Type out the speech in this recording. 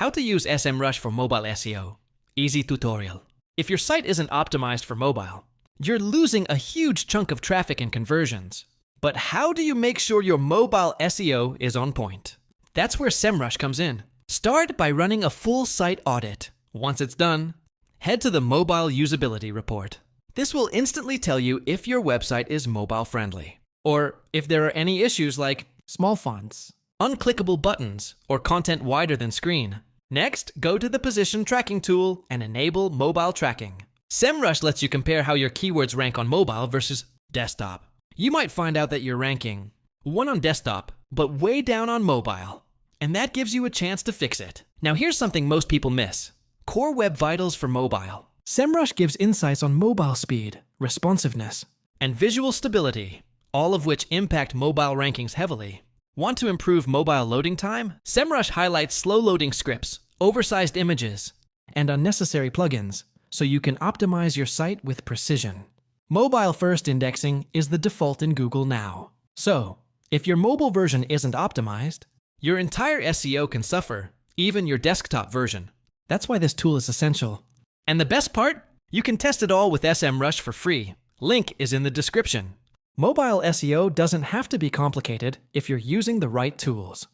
How to use SEMrush for mobile SEO. Easy tutorial. If your site isn't optimized for mobile, you're losing a huge chunk of traffic and conversions. But how do you make sure your mobile SEO is on point? That's where SEMrush comes in. Start by running a full site audit. Once it's done, head to the Mobile Usability report. This will instantly tell you if your website is mobile friendly, or if there are any issues like small fonts, unclickable buttons, or content wider than screen. Next, go to the position tracking tool and enable mobile tracking. SEMrush lets you compare how your keywords rank on mobile versus desktop. You might find out that you're ranking 1 on desktop, but way down on mobile. And that gives you a chance to fix it. Now here's something most people miss. Core Web Vitals for mobile. SEMrush gives insights on mobile speed, responsiveness, and visual stability, all of which impact mobile rankings heavily. Want to improve mobile loading time? SEMrush highlights slow loading scripts, oversized images, and unnecessary plugins, so you can optimize your site with precision. Mobile-first indexing is the default in Google now. So, if your mobile version isn't optimized, your entire SEO can suffer, even your desktop version. That's why this tool is essential. And the best part? You can test it all with SEMrush for free. Link is in the description. Mobile SEO doesn't have to be complicated if you're using the right tools.